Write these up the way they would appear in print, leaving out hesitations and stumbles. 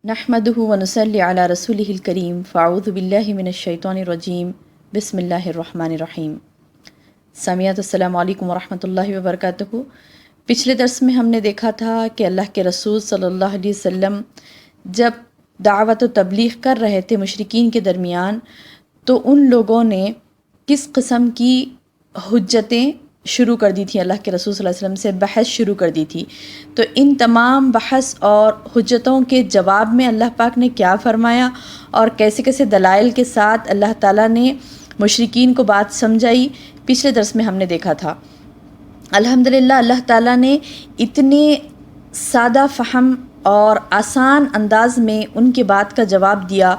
نحمده ونصلي على رسوله الكريم فاعوذ بالله من الشیطان الرجیم بسم اللہ الرحمن الرحیم۔ سامعات السلام علیکم ورحمۃ اللہ وبرکاتہ۔ پچھلے درس میں ہم نے دیکھا تھا کہ اللہ کے رسول صلی اللہ علیہ وسلم جب دعوت و تبلیغ کر رہے تھے مشرکین کے درمیان تو ان لوگوں نے کس قسم کی حجتیں شروع کر دی تھی، اللہ کے رسول صلی اللہ علیہ وسلم سے بحث شروع کر دی تھی۔ تو ان تمام بحث اور حجتوں کے جواب میں اللہ پاک نے کیا فرمایا اور کیسے کیسے دلائل کے ساتھ اللہ تعالیٰ نے مشرکین کو بات سمجھائی، پچھلے درس میں ہم نے دیکھا تھا۔ الحمدللہ اللہ تعالیٰ نے اتنے سادہ فہم اور آسان انداز میں ان کی بات کا جواب دیا،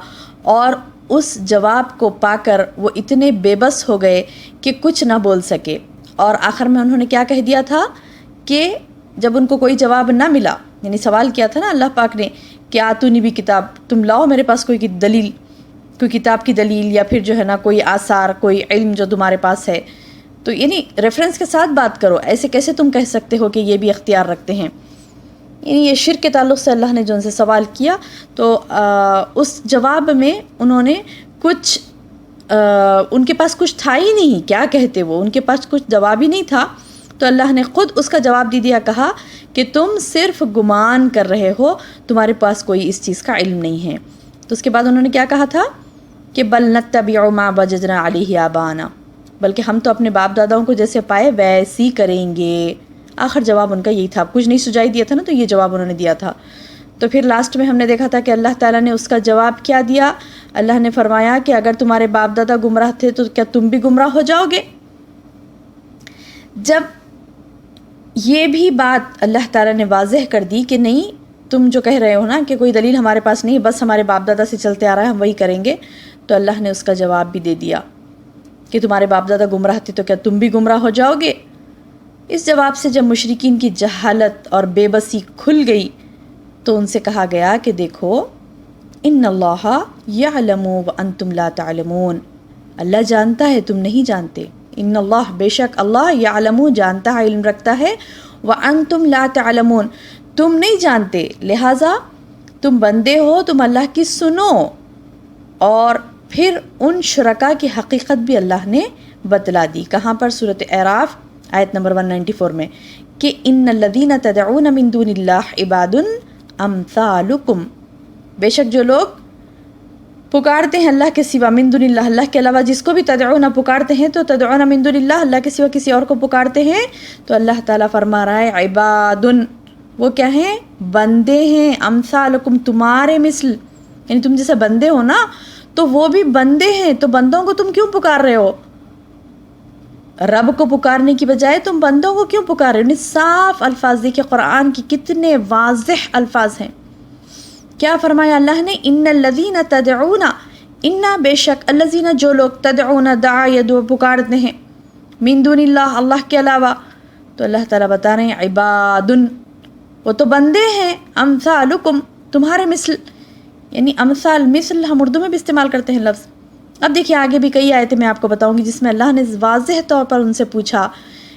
اور اس جواب کو پا کر وہ اتنے بے بس ہو گئے کہ کچھ نہ بول سکے، اور آخر میں انہوں نے کیا کہہ دیا تھا کہ جب ان کو کوئی جواب نہ ملا، یعنی سوال کیا تھا نا اللہ پاک نے کہ آتونی بھی کتاب، تم لاؤ میرے پاس کوئی دلیل، کوئی کتاب کی دلیل، یا پھر جو ہے نا کوئی آثار، کوئی علم جو تمہارے پاس ہے، تو یعنی ریفرنس کے ساتھ بات کرو، ایسے کیسے تم کہہ سکتے ہو کہ یہ بھی اختیار رکھتے ہیں۔ یعنی یہ شرک کے تعلق سے اللہ نے جو ان سے سوال کیا، تو اس جواب میں انہوں نے کچھ ان کے پاس کچھ تھا ہی نہیں، کیا کہتے وہ، ان کے پاس کچھ جواب ہی نہیں تھا، تو اللہ نے خود اس کا جواب دے دیا، کہا کہ تم صرف گمان کر رہے ہو، تمہارے پاس کوئی اس چیز کا علم نہیں ہے۔ تو اس کے بعد انہوں نے کیا کہا تھا کہ بل نتبع ما وجدنا علیہ آباءنا، بلکہ ہم تو اپنے باپ داداؤں کو جیسے پائے ویسی کریں گے۔ آخر جواب ان کا یہی تھا، کچھ نہیں سجائی دیا تھا نا، تو یہ جواب انہوں نے دیا تھا۔ تو پھر لاسٹ میں ہم نے دیکھا تھا کہ اللہ تعالیٰ نے اس کا جواب کیا دیا۔ اللہ نے فرمایا کہ اگر تمہارے باپ دادا گمراہ تھے تو کیا تم بھی گمراہ ہو جاؤ گے؟ جب یہ بھی بات اللہ تعالیٰ نے واضح کر دی کہ نہیں، تم جو کہہ رہے ہو نا کہ کوئی دلیل ہمارے پاس نہیں، بس ہمارے باپ دادا سے چلتے آ رہا ہے، ہم وہی کریں گے، تو اللہ نے اس کا جواب بھی دے دیا کہ تمہارے باپ دادا گمراہ تھے تو کیا تم بھی گمراہ ہو جاؤ گے؟ اس جواب سے جب مشرکین کی جہالت اور بے بسی کھل گئی تو ان سے کہا گیا کہ دیکھو، ان اللہ یعلم وانتم لا تعلمون، اللہ جانتا ہے تم نہیں جانتے۔ ان اللہ، بے شک اللہ، یعلم جانتا ہے، علم رکھتا ہے، وانتم لا تعلمون، تم نہیں جانتے، لہٰذا تم بندے ہو، تم اللہ کی سنو۔ اور پھر ان شرکاء کی حقیقت بھی اللہ نے بتلا دی، کہاں پر؟ سورۃ اعراف آیت نمبر 194 میں، کہ ان الذین تدعون من دون اللہ عباد امثالکم، بے شک جو لوگ پکارتے ہیں اللہ کے سوا، من دون اللہ، اللہ کے علاوہ جس کو بھی تدعون پکارتے ہیں، تو تدعون من دون اللہ، اللہ کے سوا کسی اور کو پکارتے ہیں، تو اللہ تعالیٰ فرما رہا ہے عباد، وہ کیا ہیں؟ بندے ہیں، امثالکم، تمہارے مثل، یعنی تم جیسے بندے ہو نا، تو وہ بھی بندے ہیں، تو بندوں کو تم کیوں پکار رہے ہو؟ رب کو پکارنے کی بجائے تم بندوں کو کیوں پکار رہے ہو؟ صاف الفاظ، دیکھیں قرآن کی کتنے واضح الفاظ ہیں۔ کیا فرمایا اللہ نے؟ ان الذین تدعون، ان بے شک الذین جو لوگ، تدعون دعا یدعو پکارتے ہیں، من دون اللہ اللہ کے علاوہ، تو اللہ تعالیٰ بتا رہے ہیں عباد، وہ تو بندے ہیں، امثالکم، تمہارے مثل، یعنی امثال، مثل ہم اردو میں بھی استعمال کرتے ہیں لفظ۔ اب دیکھیے آگے بھی کئی آیتیں میں آپ کو بتاؤں گی جس میں اللہ نے واضح طور پر ان سے پوچھا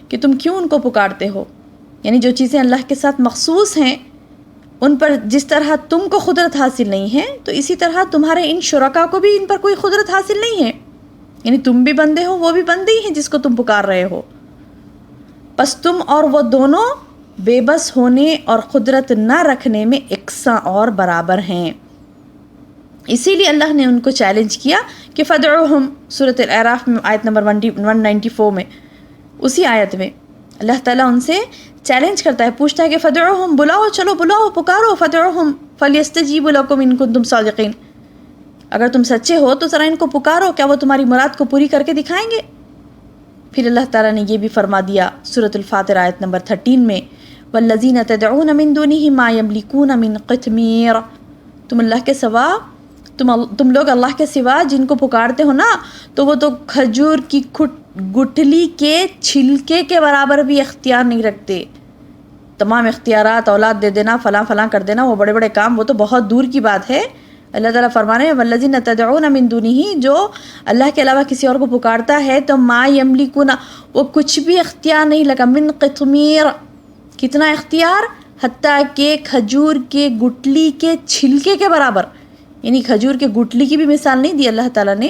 کہ تم کیوں ان کو پکارتے ہو، یعنی جو چیزیں اللہ کے ساتھ مخصوص ہیں ان پر جس طرح تم کو قدرت حاصل نہیں ہے، تو اسی طرح تمہارے ان شرکاء کو بھی ان پر کوئی قدرت حاصل نہیں ہے، یعنی تم بھی بندے ہو، وہ بھی بندے ہی ہیں جس کو تم پکار رہے ہو، پس تم اور وہ دونوں بے بس ہونے اور قدرت نہ رکھنے میں یکساں اور برابر ہیں۔ اسی لیے اللہ نے ان کو چیلنج کیا کہ فدعوہم، سورۃ الاعراف میں آیت نمبر 194 میں، اسی آیت میں اللہ تعالیٰ ان سے چیلنج کرتا ہے، پوچھتا ہے کہ فدعوہم، بلاؤ، چلو بلاؤ، پکارو، فدعوہم فلیستجیبوا لکم ان کنتم صادقین، اگر تم سچے ہو تو ذرا ان کو پکارو، کیا وہ تمہاری مراد کو پوری کر کے دکھائیں گے؟ پھر اللہ تعالیٰ نے یہ بھی فرما دیا سورۃ الفاتر آیت نمبر 13 میں، والذین تدعون من دونہ ما یملکون من قطمیر، تم اللہ کے سوا، تم لوگ اللہ کے سوا جن کو پکارتے ہو نا، تو وہ تو کھجور کی گٹھلی کے چھلکے کے برابر بھی اختیار نہیں رکھتے۔ تمام اختیارات، اولاد دے دینا، فلاں فلاں کر دینا، وہ بڑے بڑے کام، وہ تو بہت دور کی بات ہے۔ اللہ تعالیٰ فرمانے ہیں والذین تدعون من دونہ، جو اللہ کے علاوہ کسی اور کو پکارتا ہے، تو ما یملکون، وہ کچھ بھی اختیار نہیں لگا، من قطمیر، کتنا اختیار؟ حتیٰ کہ کھجور کے گٹلی کے چھلکے کے برابر، یعنی کھجور کے گٹلی کی بھی مثال نہیں دی اللہ تعالیٰ نے،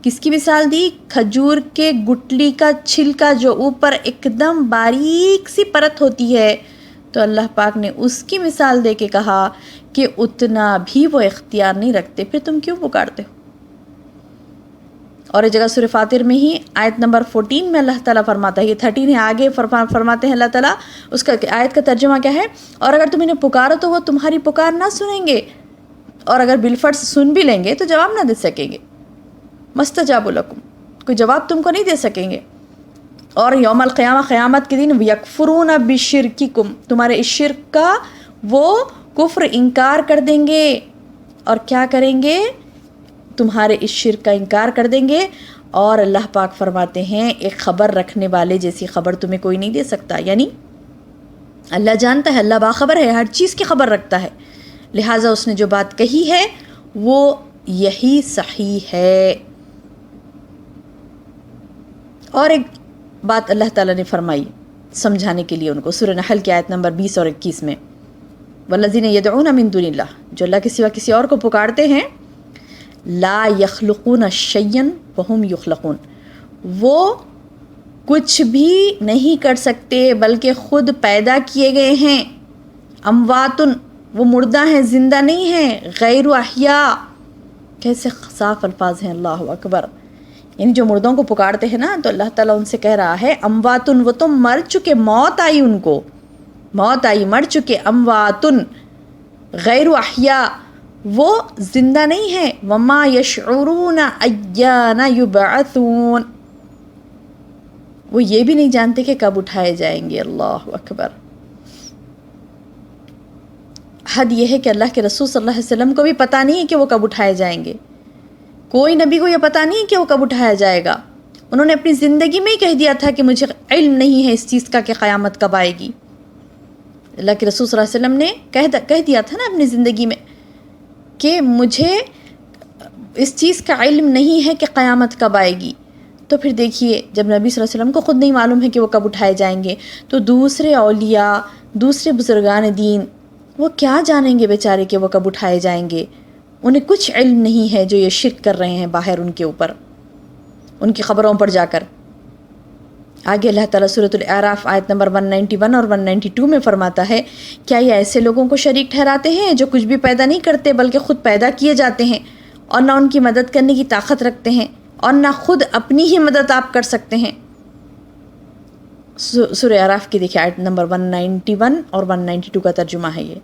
کس کی مثال دی؟ کھجور کے گٹلی کا چھلکا جو اوپر ایک دم باریک سی پرت ہوتی ہے، تو اللہ پاک نے اس کی مثال دے کے کہا کہ اتنا بھی وہ اختیار نہیں رکھتے، پھر تم کیوں پکارتے ہو؟ اور ایک جگہ سورہ فاطر میں ہی آیت نمبر 14 میں اللہ تعالیٰ فرماتا ہے، یہ 13 ہے، آگے فرماتے ہیں اللہ تعالیٰ، اس کا آیت کا ترجمہ کیا ہے؟ اور اگر تم انہیں پکارو تو وہ تمہاری پکار نہ سنیں گے، اور اگر بالفرض سن بھی لیں گے تو جواب نہ دے سکیں گے، مستجاب لکم، کوئی جواب تم کو نہیں دے سکیں گے۔ اور یوم القیامہ، قیامت کے دن، یکفرون بشرککم، تمہارے اس شرک کا وہ کفر انکار کر دیں گے، اور کیا کریں گے؟ تمہارے اس شرک کا انکار کر دیں گے۔ اور اللہ پاک فرماتے ہیں ایک خبر رکھنے والے جیسی خبر تمہیں کوئی نہیں دے سکتا، یعنی اللہ جانتا ہے، اللہ باخبر ہے، ہر چیز کی خبر رکھتا ہے، لہٰذا اس نے جو بات کہی ہے وہ یہی صحیح ہے۔ اور ایک بات اللہ تعالیٰ نے فرمائی سمجھانے کے لیے ان کو، سورہ نحل کی آیت نمبر 20 اور 21 میں، والذین یدعون من دون اللہ، جو اللہ کے سوا کسی اور کو پکارتے ہیں، لا یخلقون شیئا وہم یخلقون، وہ کچھ بھی نہیں کر سکتے بلکہ خود پیدا کیے گئے ہیں، امواتن، وہ مردہ ہیں، زندہ نہیں ہیں، غیر احیاء، کیسے صاف الفاظ ہیں، اللہ اکبر، یعنی جو مردوں کو پکارتے ہیں نا، تو اللہ تعالیٰ ان سے کہہ رہا ہے امواتن، وہ تو مر چکے، موت آئی ان کو، موت آئی، مر چکے، امواتن غیر احیاء، وہ زندہ نہیں ہیں، وما یشعرون ایان یبعثون، وہ یہ بھی نہیں جانتے کہ کب اٹھائے جائیں گے، اللہ اکبر۔ حد یہ ہے کہ اللہ کے رسول صلی اللہ علیہ وسلم کو بھی پتہ نہیں ہے کہ وہ کب اٹھائے جائیں گے، کوئی نبی کو یہ پتہ نہیں کہ وہ کب اٹھایا جائے گا، انہوں نے اپنی زندگی میں ہی کہہ دیا تھا کہ مجھے علم نہیں ہے اس چیز کا کہ قیامت کب آئے گی۔ اللہ کے رسول صلی اللہ علیہ وسلم نے کہہ دیا تھا نا اپنی زندگی میں کہ مجھے اس چیز کا علم نہیں ہے کہ قیامت کب آئے گی۔ تو پھر دیکھیے جب نبی صلی اللہ علیہ وسلم کو خود نہیں معلوم ہے کہ وہ کب اٹھائے جائیں گے، تو دوسرے اولیاء، دوسرے بزرگان دین، وہ کیا جانیں گے بیچارے کہ وہ کب اٹھائے جائیں گے؟ انہیں کچھ علم نہیں ہے جو یہ شرک کر رہے ہیں باہر ان کے اوپر، ان کی خبروں پر جا کر۔ آگے اللہ تعالیٰ سورۃ الاعراف آیت نمبر 191 اور 192 میں فرماتا ہے، کیا یہ ایسے لوگوں کو شریک ٹھہراتے ہیں جو کچھ بھی پیدا نہیں کرتے بلکہ خود پیدا کیے جاتے ہیں، اور نہ ان کی مدد کرنے کی طاقت رکھتے ہیں، اور نہ خود اپنی ہی مدد آپ کر سکتے ہیں۔ سورہ اعراف کی دیکھیں آیت نمبر 191 اور 192 کا ترجمہ ہے یہ۔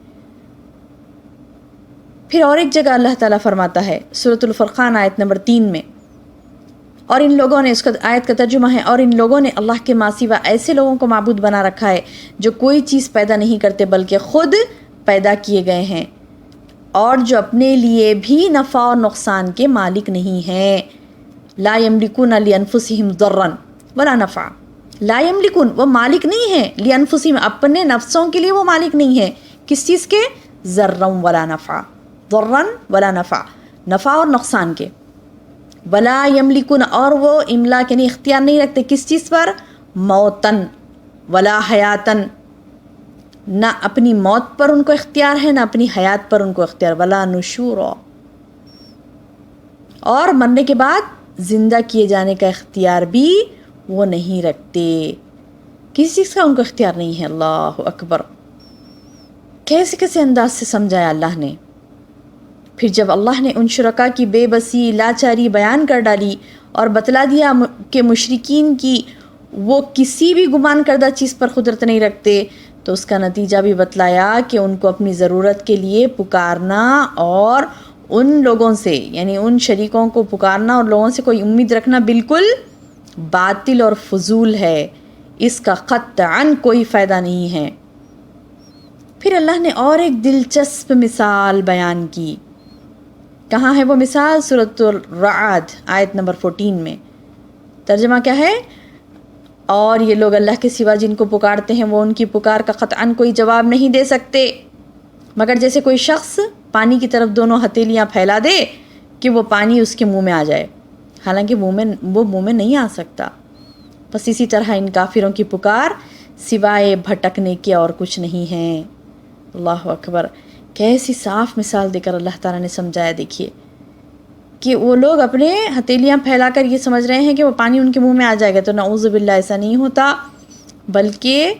پھر اور ایک جگہ اللہ تعالیٰ فرماتا ہے سورۃ الفرقان آیت نمبر 3 میں، اور ان لوگوں نے، اس کا آیت کا ترجمہ ہے، اور ان لوگوں نے اللہ کے ماں سوا ایسے لوگوں کو معبود بنا رکھا ہے جو کوئی چیز پیدا نہیں کرتے بلکہ خود پیدا کیے گئے ہیں، اور جو اپنے لیے بھی نفع اور نقصان کے مالک نہیں ہیں، لا یملکون لانفسہم ضرا ولا نفع، لا یملکون، وہ مالک نہیں ہیں، لانفسہم، اپنے نفسوں کے لیے وہ مالک نہیں ہے، کس چیز کے؟ ضرا ولا نفع، ضرا ولا نفع، نفع اور نقصان کے، ولا یملکون، اور وہ املاک یعنی اختیار نہیں رکھتے کس چیز پر؟ موتن ولا حیاتن، نہ اپنی موت پر ان کو اختیار ہے، نہ اپنی حیات پر ان کو اختیار، ولا نشورا، اور مرنے کے بعد زندہ کیے جانے کا اختیار بھی وہ نہیں رکھتے، کسی چیز کا ان کو اختیار نہیں ہے۔ اللہ اکبر، کیسے کیسے انداز سے سمجھایا اللہ نے۔ پھر جب اللہ نے ان شرکاء کی بے بسی، لاچاری بیان کر ڈالی اور بتلا دیا کہ مشرکین کی وہ کسی بھی گمان کردہ چیز پر قدرت نہیں رکھتے، تو اس کا نتیجہ بھی بتلایا کہ ان کو اپنی ضرورت کے لیے پکارنا اور ان لوگوں سے، یعنی ان شریکوں کو پکارنا اور لوگوں سے کوئی امید رکھنا بالکل باطل اور فضول ہے، اس کا قطعاً کوئی فائدہ نہیں ہے۔ پھر اللہ نے اور ایک دلچسپ مثال بیان کی، کہاں ہے وہ مثال؟ سورۃ الرعد آیت نمبر 14 میں، ترجمہ کیا ہے؟ اور یہ لوگ اللہ کے سوا جن کو پکارتے ہیں وہ ان کی پکار کا قطعاً کوئی جواب نہیں دے سکتے، مگر جیسے کوئی شخص پانی کی طرف دونوں ہتھیلیاں پھیلا دے کہ وہ پانی اس کے منہ میں آ جائے، حالانکہ وہ منہ میں نہیں آ سکتا۔ بس اسی طرح ان کافروں کی پکار سوائے بھٹکنے کے اور کچھ نہیں ہے۔ اللہ اکبر، کیسی صاف مثال دے کر اللہ تعالیٰ نے سمجھایا. دیکھیے کہ وہ لوگ اپنے ہتھیلیاں پھیلا کر یہ سمجھ رہے ہیں کہ وہ پانی ان کے منہ میں آ جائے گا، تو نعوذ باللہ ایسا نہیں ہوتا، بلکہ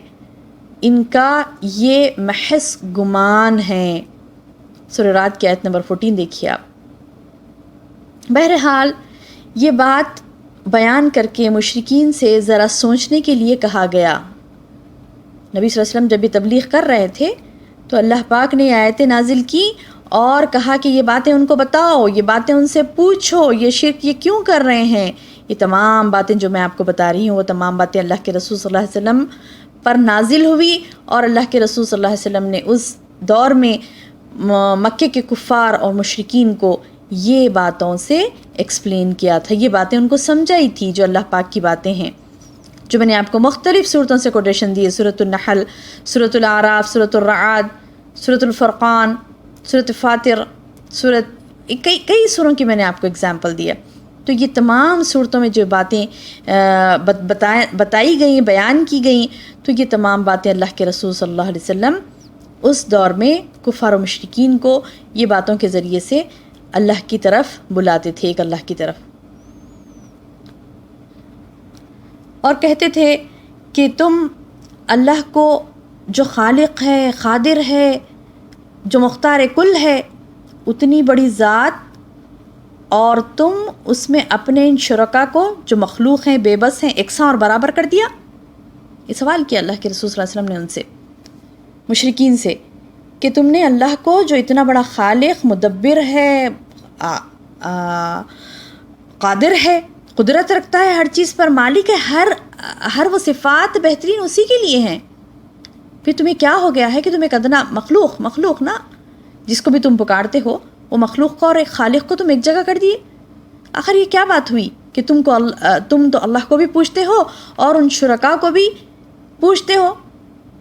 ان کا یہ محض گمان ہے. سورہ رعد کی آیت نمبر 14 دیکھیے آپ. بہرحال یہ بات بیان کر کے مشرکین سے ذرا سوچنے کے لیے کہا گیا. نبی صلی اللہ علیہ وسلم جب بھی تبلیغ کر رہے تھے تو اللہ پاک نے آیتیں نازل کی اور کہا کہ یہ باتیں ان کو بتاؤ، یہ باتیں ان سے پوچھو، یہ شرک یہ کیوں کر رہے ہیں. یہ تمام باتیں جو میں آپ کو بتا رہی ہوں وہ تمام باتیں اللہ کے رسول صلی اللہ علیہ وسلم پر نازل ہوئی، اور اللہ کے رسول صلی اللہ علیہ وسلم نے اس دور میں مکے کے کفار اور مشرکین کو یہ باتوں سے ایکسپلین کیا تھا، یہ باتیں ان کو سمجھائی تھی جو اللہ پاک کی باتیں ہیں، جو میں نے آپ کو مختلف صورتوں سے کوٹیشن دی ہے. سورۃ النحل، سورۃ الاعراف، سورۃ الرعد، سورۃ الفرقان، سورۃ فاطر، کئی سوروں کی میں نے آپ کو اگزامپل دیا. تو یہ تمام صورتوں میں جو باتیں بتائی گئیں، بیان کی گئیں، تو یہ تمام باتیں اللہ کے رسول صلی اللہ علیہ وسلم اس دور میں کفار و مشرکین کو یہ باتوں کے ذریعے سے اللہ کی طرف بلاتے تھے، ایک اللہ کی طرف، اور کہتے تھے کہ تم اللہ کو جو خالق ہے، قادر ہے، جو مختار کل ہے، اتنی بڑی ذات، اور تم اس میں اپنے ان شرکا کو جو مخلوق ہیں، بے بس ہیں، یکساں اور برابر کر دیا. یہ سوال کیا اللہ کے رسول صلی اللہ علیہ وسلم نے ان سے، مشرکین سے، کہ تم نے اللہ کو جو اتنا بڑا خالق، مدبر ہے، قادر ہے، قدرت رکھتا ہے ہر چیز پر، مالک ہے، ہر وہ صفات بہترین اسی کے لیے ہیں، پھر تمہیں کیا ہو گیا ہے کہ تم ایک ادنا مخلوق نا جس کو بھی تم پکارتے ہو، وہ مخلوق کو اور ایک خالق کو تم ایک جگہ کر دیے. آخر یہ کیا بات ہوئی کہ تم تو اللہ کو بھی پوچھتے ہو اور ان شرکا کو بھی پوچھتے ہو،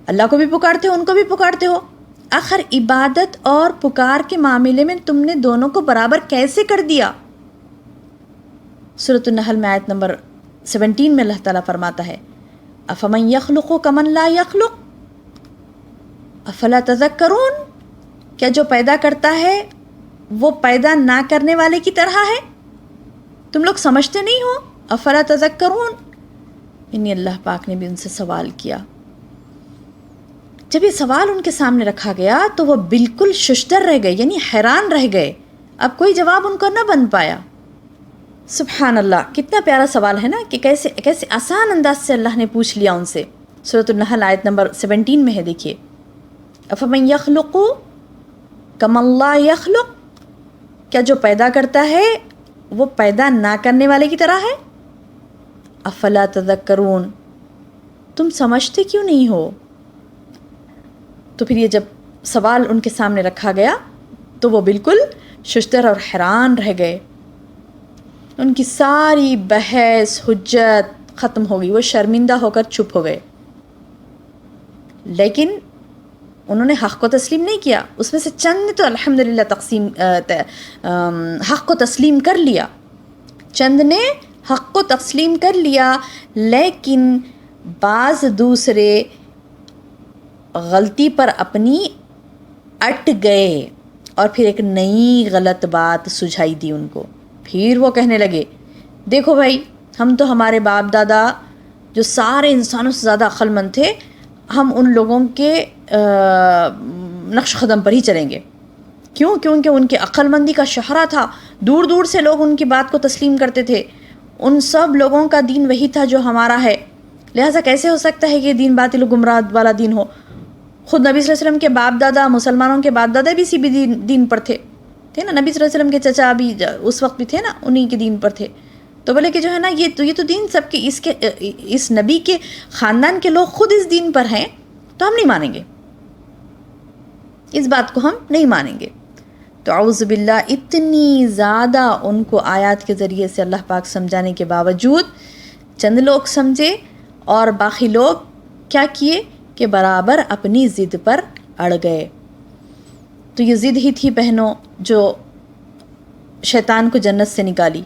اللہ کو بھی پکارتے ہو، ان کو بھی پکارتے ہو. آخر عبادت اور پکار کے معاملے میں تم نے دونوں کو برابر کیسے کر دیا؟ سورۃ النحل میں آیت نمبر 17 میں اللہ تعالیٰ فرماتا ہے، افمن یخلق کمن لا یخلق افلا تذکرون، کیا جو پیدا کرتا ہے وہ پیدا نہ کرنے والے کی طرح ہے، تم لوگ سمجھتے نہیں ہو؟ افلا تذکرون. یعنی اللہ پاک نے بھی ان سے سوال کیا. جب یہ سوال ان کے سامنے رکھا گیا تو وہ بالکل ششدر رہ گئے، یعنی حیران رہ گئے، اب کوئی جواب ان کو نہ بن پایا. سبحان اللہ، کتنا پیارا سوال ہے نا، کہ کیسے آسان انداز سے اللہ نے پوچھ لیا ان سے. سورۃ النحل آیت نمبر 17 میں ہے، دیکھیے، افمن یخلق کمن لا یخلق، کیا جو پیدا کرتا ہے وہ پیدا نہ کرنے والے کی طرح ہے. افلا تذکرون، تم سمجھتے کیوں نہیں ہو؟ تو پھر یہ جب سوال ان کے سامنے رکھا گیا تو وہ بالکل ششدر اور حیران رہ گئے. ان کی ساری بحث حجت ختم ہو گئی، وہ شرمندہ ہو کر چپ ہو گئے. لیکن انہوں نے حق کو تسلیم نہیں کیا. اس میں سے چند نے تو الحمدللہ حق کو تسلیم کر لیا، چند نے حق کو تسلیم کر لیا، لیکن بعض دوسرے غلطی پر اپنی اٹ گئے اور پھر ایک نئی غلط بات سجھائی دی ان کو. پھر وہ کہنے لگے، دیکھو بھائی، ہم تو ہمارے باپ دادا جو سارے انسانوں سے زیادہ عقل مند تھے، ہم ان لوگوں کے نقش قدم پر ہی چلیں گے. کیوں؟ کیونکہ ان کے عقل مندی کا شہرہ تھا، دور دور سے لوگ ان کی بات کو تسلیم کرتے تھے. ان سب لوگوں کا دین وہی تھا جو ہمارا ہے، لہٰذا کیسے ہو سکتا ہے کہ دین باطل و گمراہ والا دین ہو. خود نبی صلی اللہ علیہ وسلم کے باپ دادا، مسلمانوں کے باپ دادا بھی اسی بھی دین پر تھے نا. نبی صلی اللہ علیہ وسلم کے چچا بھی اس وقت بھی تھے نا، انہی کے دین پر تھے. تو بولے کہ جو ہے نا یہ تو دین سب کے اس نبی کے خاندان کے لوگ خود اس دین پر ہیں، تو ہم نہیں مانیں گے، اس بات کو ہم نہیں مانیں گے. تو اعوذ باللہ، اتنی زیادہ ان کو آیات کے ذریعے سے اللہ پاک سمجھانے کے باوجود چند لوگ سمجھے اور باقی لوگ کیا کیے کہ برابر اپنی ضد پر اڑ گئے. تو یہ ضد ہی تھی بہنوں جو شیطان کو جنت سے نکالی.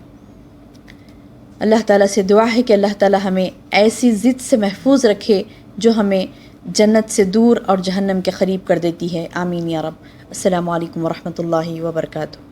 اللہ تعالیٰ سے دعا ہے کہ اللہ تعالیٰ ہمیں ایسی ضد سے محفوظ رکھے جو ہمیں جنت سے دور اور جہنم کے قریب کر دیتی ہے. آمین یا رب. السلام علیکم ورحمۃ اللہ وبرکاتہ.